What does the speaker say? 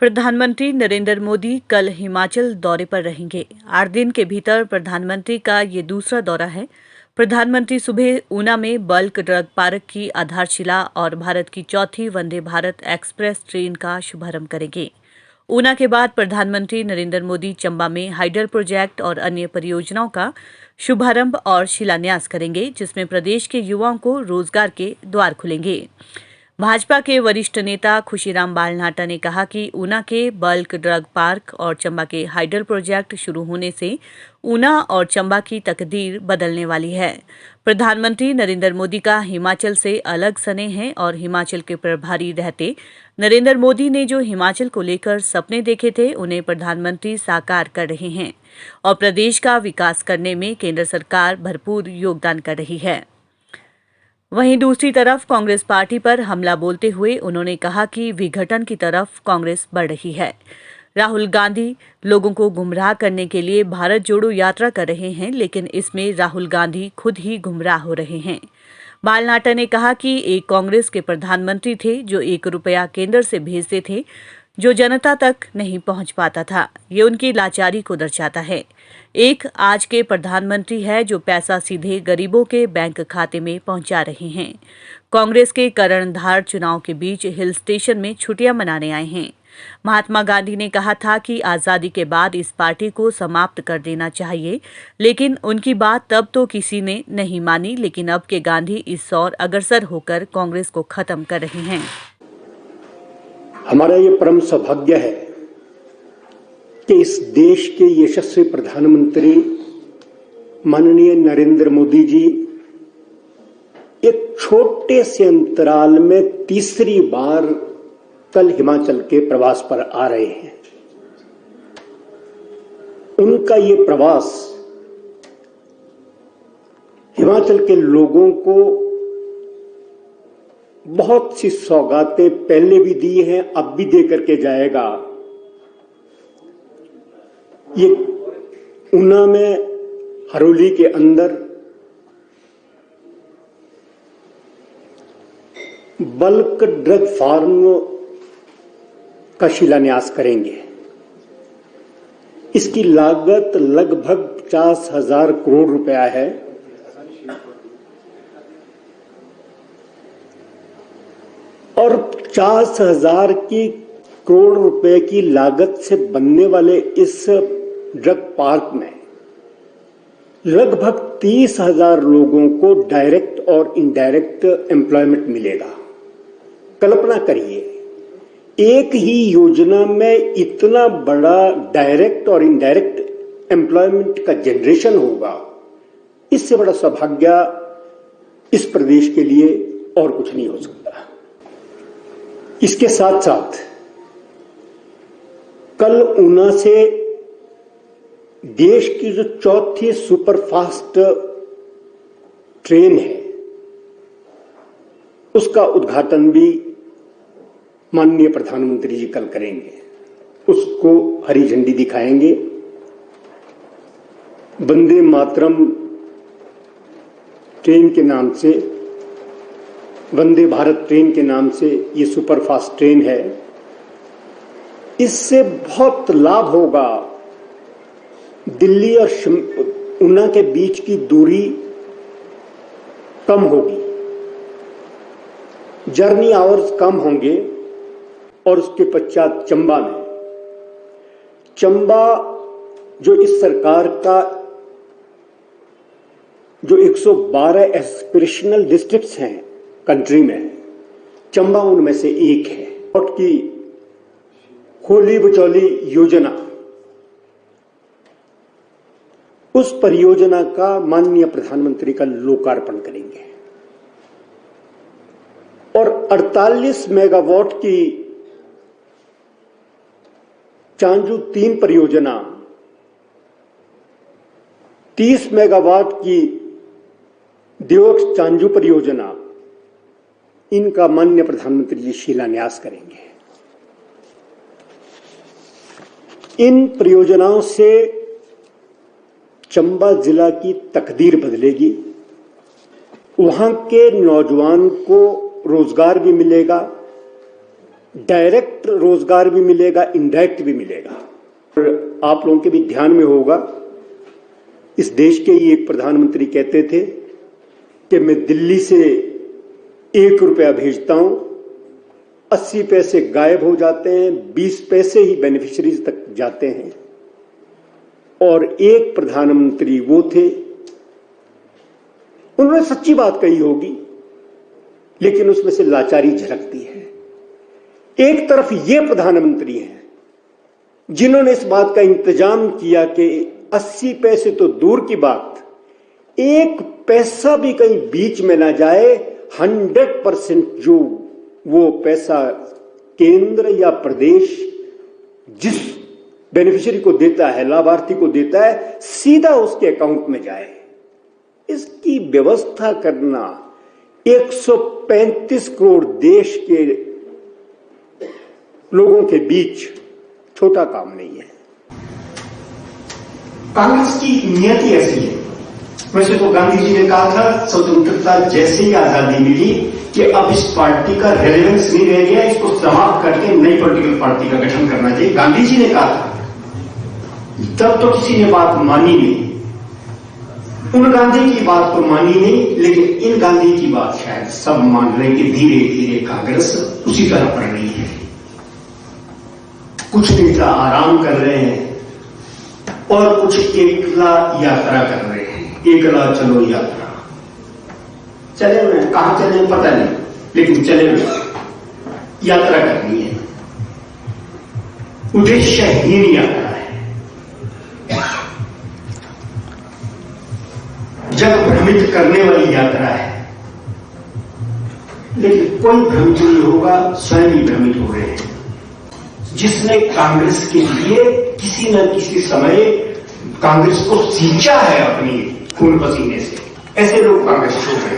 प्रधानमंत्री नरेंद्र मोदी कल हिमाचल दौरे पर रहेंगे। 8 दिन के भीतर प्रधानमंत्री का ये दूसरा दौरा है। प्रधानमंत्री सुबह ऊना में बल्क ड्रग पार्क की आधारशिला और भारत की चौथी वंदे भारत एक्सप्रेस ट्रेन का शुभारंभ करेंगे। ऊना के बाद प्रधानमंत्री नरेंद्र मोदी चंबा में हाइडल प्रोजेक्ट और अन्य परियोजनाओं का शुभारंभ और शिलान्यास करेंगे, जिसमें प्रदेश के युवाओं को रोजगार के द्वार खुलेंगे। भाजपा के वरिष्ठ नेता खुशीराम बालनाटा ने कहा कि ऊना के बल्क ड्रग पार्क और चंबा के हाइडल प्रोजेक्ट शुरू होने से ऊना और चंबा की तकदीर बदलने वाली है। प्रधानमंत्री नरेंद्र मोदी का हिमाचल से अलग स्नेह है और हिमाचल के प्रभारी रहते नरेंद्र मोदी ने जो हिमाचल को लेकर सपने देखे थे, उन्हें प्रधानमंत्री साकार कर रहे हैं और प्रदेश का विकास करने में केंद्र सरकार भरपूर योगदान कर रही है। वहीं दूसरी तरफ कांग्रेस पार्टी पर हमला बोलते हुए उन्होंने कहा कि विघटन की तरफ कांग्रेस बढ़ रही है। राहुल गांधी लोगों को गुमराह करने के लिए भारत जोड़ो यात्रा कर रहे हैं, लेकिन इसमें राहुल गांधी खुद ही गुमराह हो रहे हैं। बालनाटा ने कहा कि एक कांग्रेस के प्रधानमंत्री थे जो 1 रुपया केंद्र से भेजते थे, जो जनता तक नहीं पहुंच पाता था। ये उनकी लाचारी को दर्शाता है। एक आज के प्रधानमंत्री है जो पैसा सीधे गरीबों के बैंक खाते में पहुंचा रहे हैं। कांग्रेस के कर्णधार चुनाव के बीच हिल स्टेशन में छुट्टियां मनाने आए हैं। महात्मा गांधी ने कहा था कि आजादी के बाद इस पार्टी को समाप्त कर देना चाहिए, लेकिन उनकी बात तब तो किसी ने नहीं मानी। लेकिन अब के गांधी इस ओर अग्रसर होकर कांग्रेस को खत्म कर रहे हैं। हमारा ये परम सौभाग्य है कि इस देश के यशस्वी प्रधानमंत्री माननीय नरेंद्र मोदी जी एक छोटे से अंतराल में तीसरी बार कल हिमाचल के प्रवास पर आ रहे हैं। उनका ये प्रवास हिमाचल के लोगों को बहुत सी सौगातें पहले भी दी हैं, अब भी दे करके जाएगा। ये ऊना में हरोली के अंदर बल्क ड्रग फार्म का शिलान्यास करेंगे। इसकी लागत लगभग 50,000 करोड़ रुपया है और 50,000 करोड़ रुपए की लागत से बनने वाले इस ड्रग पार्क में लगभग 30,000 लोगों को डायरेक्ट और इनडायरेक्ट एम्प्लॉयमेंट मिलेगा। कल्पना करिए, एक ही योजना में इतना बड़ा डायरेक्ट और इनडायरेक्ट एम्प्लॉयमेंट का जनरेशन होगा। इससे बड़ा सौभाग्य इस प्रदेश के लिए और कुछ नहीं हो सकता। इसके साथ साथ कल ऊना से देश की जो चौथी सुपरफास्ट ट्रेन है, उसका उद्घाटन भी माननीय प्रधानमंत्री जी कल करेंगे। उसको हरी झंडी दिखाएंगे। वंदे मातरम ट्रेन के नाम से, वंदे भारत ट्रेन के नाम से ये सुपरफास्ट ट्रेन है। इससे बहुत लाभ होगा। दिल्ली और ऊना के बीच की दूरी कम होगी, जर्नी आवर्स कम होंगे और उसके पश्चात चंबा जो इस सरकार का जो 112 एस्पिरेशनल डिस्ट्रिक्ट्स हैं कंट्री में, चंबा उनमें से एक है। और की होली बचौली योजना, उस परियोजना का माननीय प्रधानमंत्री का लोकार्पण करेंगे और 48 मेगावाट की चांजू 3 परियोजना, 30 मेगावाट की दियोक्स चांजू परियोजना, इनका माननीय प्रधानमंत्री जी शिलान्यास करेंगे। इन परियोजनाओं से चंबा जिला की तकदीर बदलेगी। वहां के नौजवान को रोजगार भी मिलेगा, डायरेक्ट रोजगार भी मिलेगा, इनडायरेक्ट भी मिलेगा। और आप लोगों के भी ध्यान में होगा, इस देश के ही एक प्रधानमंत्री कहते थे कि मैं दिल्ली से 1 रुपया भेजता हूं, 80 पैसे गायब हो जाते हैं, 20 पैसे ही बेनिफिशरीज तक जाते हैं। और एक प्रधानमंत्री वो थे, उन्होंने सच्ची बात कही होगी, लेकिन उसमें से लाचारी झलकती है। एक तरफ ये प्रधानमंत्री हैं जिन्होंने इस बात का इंतजाम किया कि 80 पैसे तो दूर की बात, 1 पैसा भी कहीं बीच में ना जाए, 100% जो वो पैसा केंद्र या प्रदेश जिस बेनिफिशियरी को देता है, लाभार्थी को देता है, सीधा उसके अकाउंट में जाए। इसकी व्यवस्था करना 135 करोड़ देश के लोगों के बीच छोटा काम नहीं है। कांग्रेस की नियति ऐसी है। वैसे तो गांधी जी ने कहा था स्वतंत्रता जैसे ही आजादी मिली कि अब इस पार्टी का रेलेवेंस नहीं रह गया, इसको समाप्त करके नई पॉलिटिकल पार्टी का गठन करना चाहिए। गांधी जी ने कहा था, तब तो किसी ने बात मानी नहीं। उन गांधी की बात तो मानी नहीं, लेकिन इन गांधी की बात शायद सब मान रहे कि धीरे धीरे कांग्रेस उसी तरह पड़ रही है। कुछ नेता आराम कर रहे हैं और कुछ एकला यात्रा कर रहे हैं। एकला चलो यात्रा, चले हुए, कहां चले पता नहीं, लेकिन चले हुए यात्रा करनी है, उद्देश्यहीन यात्रा है। जग भ्रमित करने वाली यात्रा है, लेकिन कोई भ्रमित नहीं होगा, स्वयं ही भ्रमित हो रहे हैं। जिसने कांग्रेस के लिए किसी न किसी समय कांग्रेस को सींचा है अपनी खून पसीने से, ऐसे लोग कांग्रेस छोड़ रहे हैं।